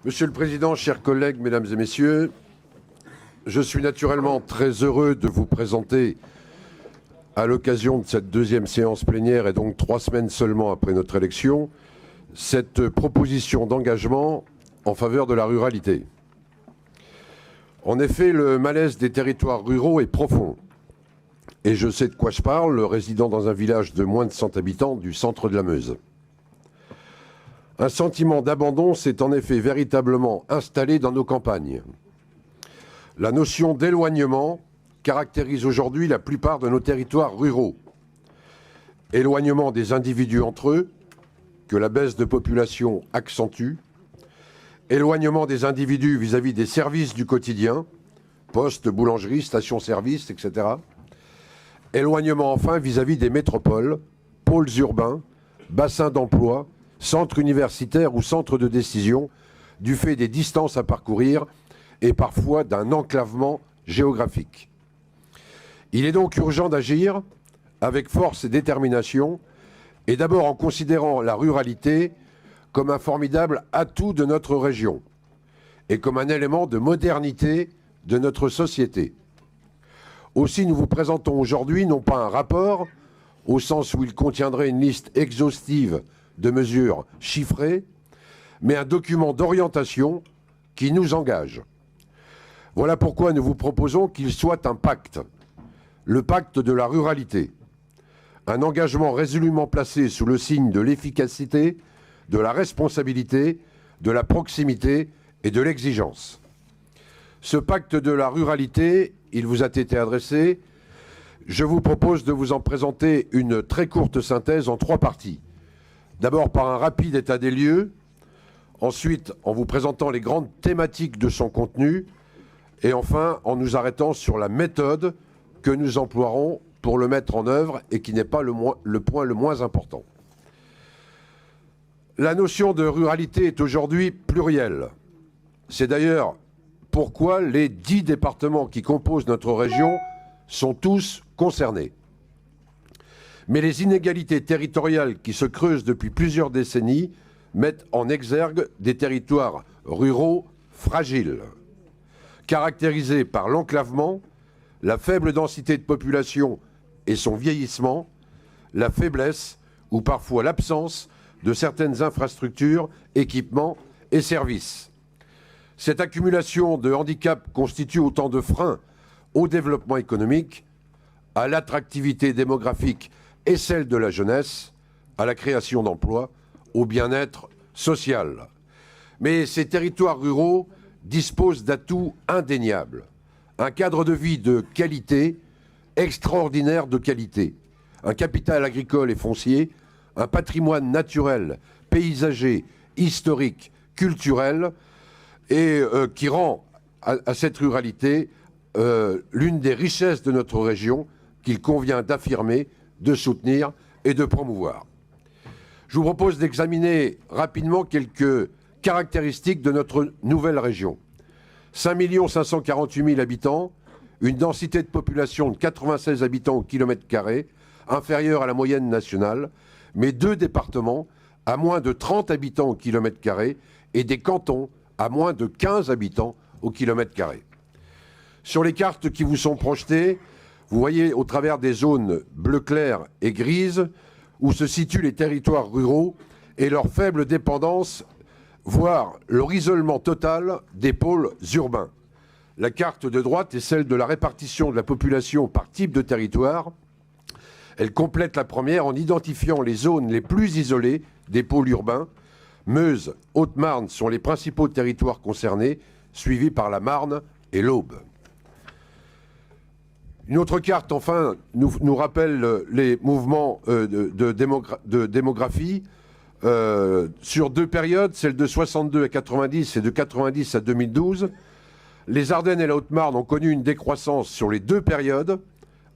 Monsieur le Président, chers collègues, Mesdames et Messieurs, je suis naturellement très heureux de vous présenter, à l'occasion de cette deuxième séance plénière et donc 3 semaines seulement après notre élection, cette proposition d'engagement en faveur de la ruralité. En effet, le malaise des territoires ruraux est profond. Et je sais de quoi je parle, résidant dans un village de moins de 100 habitants du centre de la Meuse. Un sentiment d'abandon s'est en effet véritablement installé dans nos campagnes. La notion d'éloignement caractérise aujourd'hui la plupart de nos territoires ruraux. Éloignement des individus entre eux, que la baisse de population accentue. Éloignement des individus vis-à-vis des services du quotidien, postes, boulangeries, stations-service, etc. Éloignement enfin vis-à-vis des métropoles, pôles urbains, bassins d'emploi, centres universitaires ou centres de décision, du fait des distances à parcourir et parfois d'un enclavement géographique. Il est donc urgent d'agir avec force et détermination, et d'abord en considérant la ruralité comme un formidable atout de notre région et comme un élément de modernité de notre société. Aussi, nous vous présentons aujourd'hui non pas un rapport, au sens où il contiendrait une liste exhaustive de mesures chiffrées, mais un document d'orientation qui nous engage. Voilà pourquoi nous vous proposons qu'il soit un pacte, le pacte de la ruralité, un engagement résolument placé sous le signe de l'efficacité, de la responsabilité, de la proximité et de l'exigence. Ce pacte de la ruralité, il vous a été adressé. Je vous propose de vous en présenter une très courte synthèse en 3 parties. D'abord par un rapide état des lieux, ensuite en vous présentant les grandes thématiques de son contenu, et enfin en nous arrêtant sur la méthode que nous emploierons pour le mettre en œuvre et qui n'est pas le point le moins important. La notion de ruralité est aujourd'hui plurielle. C'est d'ailleurs pourquoi les 10 départements qui composent notre région sont tous concernés. Mais les inégalités territoriales qui se creusent depuis plusieurs décennies mettent en exergue des territoires ruraux fragiles, caractérisés par l'enclavement, la faible densité de population et son vieillissement, la faiblesse ou parfois l'absence de certaines infrastructures, équipements et services. Cette accumulation de handicaps constitue autant de freins au développement économique, à l'attractivité démographique et celle de la jeunesse, à la création d'emplois, au bien-être social. Mais ces territoires ruraux disposent d'atouts indéniables. Un cadre de vie de qualité, extraordinaire de qualité, un capital agricole et foncier, un patrimoine naturel, paysager, historique, culturel, et qui rend à cette ruralité l'une des richesses de notre région qu'il convient d'affirmer, de soutenir et de promouvoir. Je vous propose d'examiner rapidement quelques caractéristiques de notre nouvelle région. 5 548 000 habitants, une densité de population de 96 habitants au kilomètre carré, inférieure à la moyenne nationale, mais 2 départements à moins de 30 habitants au kilomètre carré et des cantons à moins de 15 habitants au kilomètre carré. Sur les cartes qui vous sont projetées, vous voyez au travers des zones bleu clair et grises où se situent les territoires ruraux et leur faible dépendance, voire leur isolement total des pôles urbains. La carte de droite est celle de la répartition de la population par type de territoire. Elle complète la première en identifiant les zones les plus isolées des pôles urbains. Meuse, Haute-Marne sont les principaux territoires concernés, suivis par la Marne et l'Aube. Une autre carte, enfin, nous rappelle les mouvements de démographie sur 2 périodes, celle de 62 à 90 et de 90 à 2012. Les Ardennes et la Haute-Marne ont connu une décroissance sur les 2 périodes,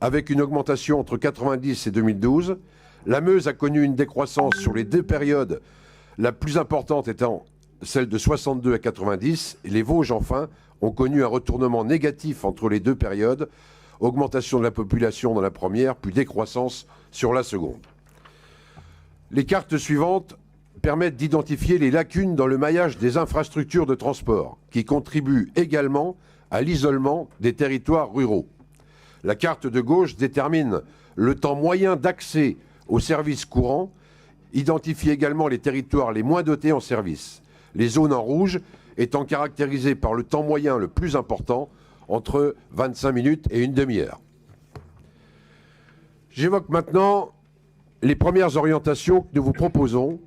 avec une augmentation entre 90 et 2012. La Meuse a connu une décroissance sur les 2 périodes, la plus importante étant celle de 62 à 90. Et les Vosges, enfin, ont connu un retournement négatif entre les 2 périodes, augmentation de la population dans la première, puis décroissance sur la seconde. Les cartes suivantes permettent d'identifier les lacunes dans le maillage des infrastructures de transport, qui contribuent également à l'isolement des territoires ruraux. La carte de gauche détermine le temps moyen d'accès aux services courants, identifie également les territoires les moins dotés en services, les zones en rouge étant caractérisées par le temps moyen le plus important, entre 25 minutes et une demi-heure. J'évoque maintenant les premières orientations que nous vous proposons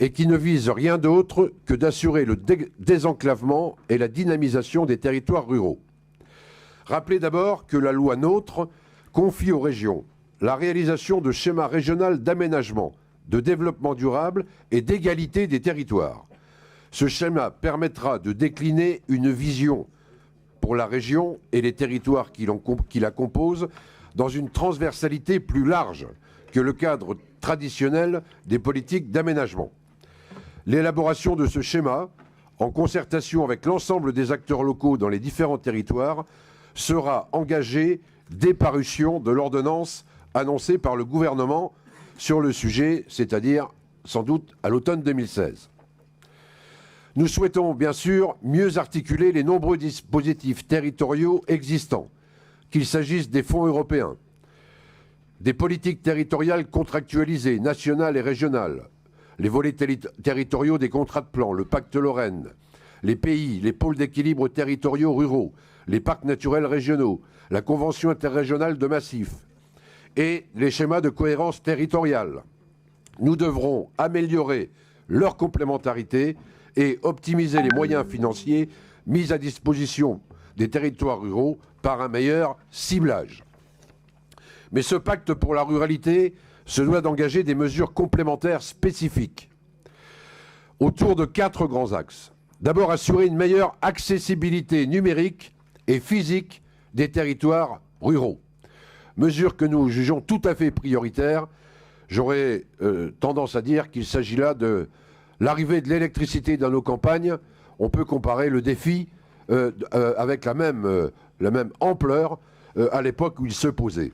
et qui ne visent rien d'autre que d'assurer le désenclavement et la dynamisation des territoires ruraux. Rappelez d'abord que la loi NOTRe confie aux régions la réalisation de schémas régionaux d'aménagement, de développement durable et d'égalité des territoires. Ce schéma permettra de décliner une vision pour la région et les territoires qui la composent dans une transversalité plus large que le cadre traditionnel des politiques d'aménagement. L'élaboration de ce schéma, en concertation avec l'ensemble des acteurs locaux dans les différents territoires, sera engagée dès parution de l'ordonnance annoncée par le gouvernement sur le sujet, c'est-à-dire sans doute à l'automne 2016. Nous souhaitons bien sûr mieux articuler les nombreux dispositifs territoriaux existants, qu'il s'agisse des fonds européens, des politiques territoriales contractualisées, nationales et régionales, les volets territoriaux des contrats de plan, le pacte Lorraine, les pays, les pôles d'équilibre territoriaux ruraux, les parcs naturels régionaux, la convention interrégionale de massifs et les schémas de cohérence territoriale. Nous devrons améliorer leur complémentarité et optimiser les moyens financiers mis à disposition des territoires ruraux par un meilleur ciblage. Mais ce pacte pour la ruralité se doit d'engager des mesures complémentaires spécifiques autour de 4 grands axes. D'abord, assurer une meilleure accessibilité numérique et physique des territoires ruraux. Mesure que nous jugeons tout à fait prioritaire. J'aurais tendance à dire qu'il s'agit là de l'arrivée de l'électricité dans nos campagnes. On peut comparer le défi avec la même ampleur à l'époque où il se posait.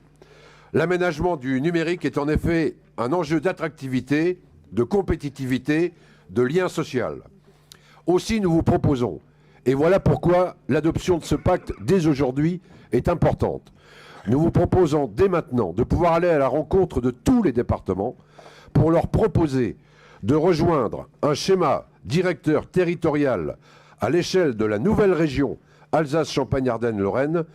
L'aménagement du numérique est en effet un enjeu d'attractivité, de compétitivité, de lien social. Aussi, nous vous proposons, et voilà pourquoi l'adoption de ce pacte dès aujourd'hui est importante, nous vous proposons dès maintenant de pouvoir aller à la rencontre de tous les départements pour leur proposer de rejoindre un schéma directeur territorial à l'échelle de la nouvelle région Alsace-Champagne-Ardenne-Lorraine,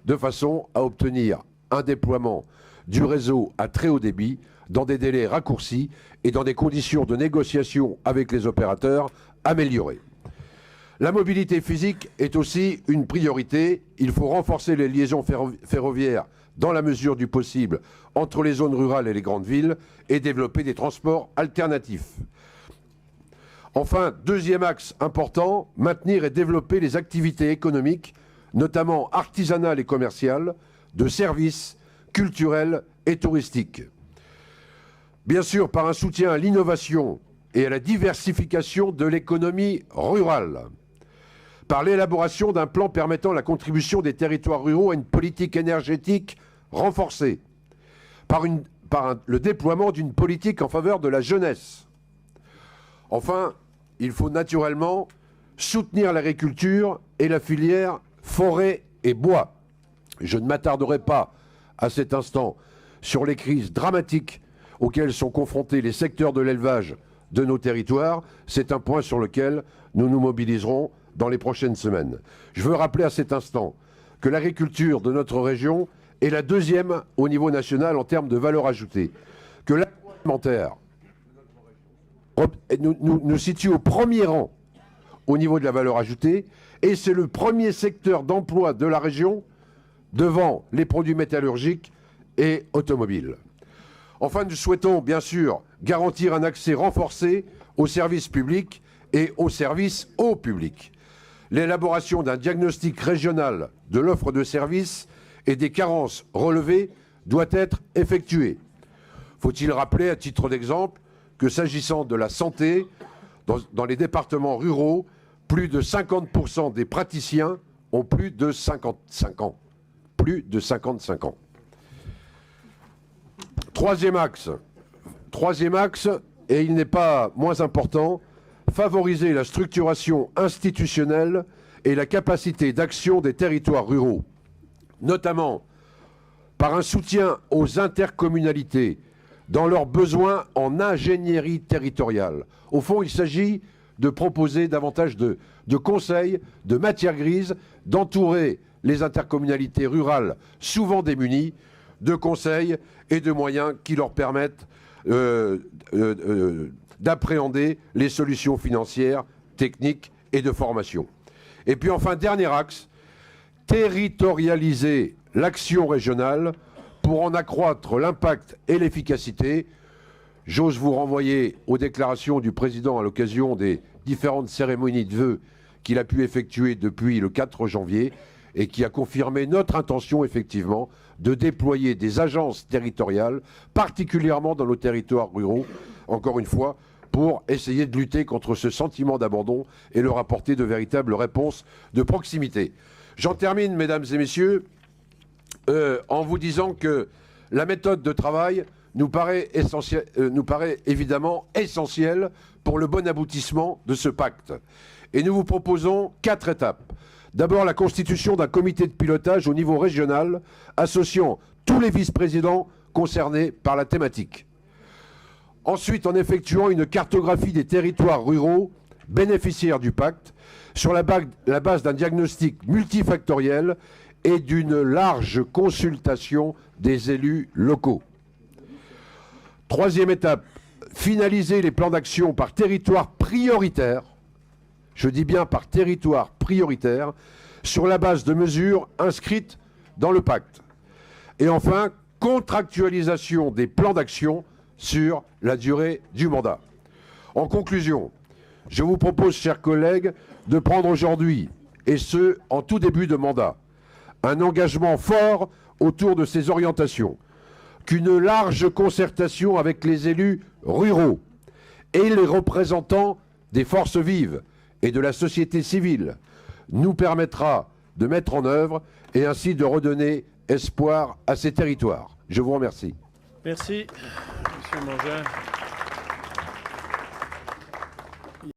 de façon à obtenir un déploiement du réseau à très haut débit dans des délais raccourcis et dans des conditions de négociation avec les opérateurs améliorées. La mobilité physique est aussi une priorité. Il faut renforcer les liaisons ferroviaires dans la mesure du possible entre les zones rurales et les grandes villes et développer des transports alternatifs. Enfin, deuxième axe important, maintenir et développer les activités économiques, notamment artisanales et commerciales, de services, culturels et touristiques. Bien sûr, par un soutien à l'innovation et à la diversification de l'économie rurale, par l'élaboration d'un plan permettant la contribution des territoires ruraux à une politique énergétique renforcée, par le déploiement d'une politique en faveur de la jeunesse. Enfin, il faut naturellement soutenir l'agriculture et la filière forêt et bois. Je ne m'attarderai pas à cet instant sur les crises dramatiques auxquelles sont confrontés les secteurs de l'élevage de nos territoires. C'est un point sur lequel nous nous mobiliserons dans les prochaines semaines. Je veux rappeler à cet instant que l'agriculture de notre région est la deuxième au niveau national en termes de valeur ajoutée, que l'agroalimentaire nous situe au premier rang au niveau de la valeur ajoutée, et c'est le premier secteur d'emploi de la région devant les produits métallurgiques et automobiles. Enfin, nous souhaitons bien sûr garantir un accès renforcé aux services publics et aux services au public. L'élaboration d'un diagnostic régional de l'offre de services et des carences relevées doit être effectuée. Faut-il rappeler, à titre d'exemple, que s'agissant de la santé, dans les départements ruraux, plus de 50% des praticiens ont plus de 55 ans. Plus de 55 ans. Troisième axe, et il n'est pas moins important, favoriser la structuration institutionnelle et la capacité d'action des territoires ruraux, notamment par un soutien aux intercommunalités dans leurs besoins en ingénierie territoriale. Au fond, il s'agit de proposer davantage de conseils, de matières grises, d'entourer les intercommunalités rurales, souvent démunies, de conseils et de moyens qui leur permettent d'appréhender les solutions financières, techniques et de formation. Et puis enfin, dernier axe, territorialiser l'action régionale pour en accroître l'impact et l'efficacité. J'ose vous renvoyer aux déclarations du président à l'occasion des différentes cérémonies de vœux qu'il a pu effectuer depuis le 4 janvier et qui a confirmé notre intention effectivement de déployer des agences territoriales, particulièrement dans nos territoires ruraux, encore une fois, pour essayer de lutter contre ce sentiment d'abandon et leur apporter de véritables réponses de proximité. J'en termine, mesdames et messieurs, en vous disant que la méthode de travail nous paraît évidemment essentielle pour le bon aboutissement de ce pacte. Et nous vous proposons 4 étapes. D'abord, la constitution d'un comité de pilotage au niveau régional, associant tous les vice-présidents concernés par la thématique. Ensuite, en effectuant une cartographie des territoires ruraux bénéficiaires du pacte, sur la base d'un diagnostic multifactoriel et d'une large consultation des élus locaux. Troisième étape, finaliser les plans d'action par territoire prioritaire, je dis bien par territoire prioritaire, sur la base de mesures inscrites dans le pacte. Et enfin, contractualisation des plans d'action sur la durée du mandat. En conclusion, je vous propose, chers collègues, de prendre aujourd'hui, et ce, en tout début de mandat, un engagement fort autour de ces orientations, qu'une large concertation avec les élus ruraux et les représentants des forces vives et de la société civile nous permettra de mettre en œuvre et ainsi de redonner espoir à ces territoires. Je vous remercie. Merci, M. Mangin.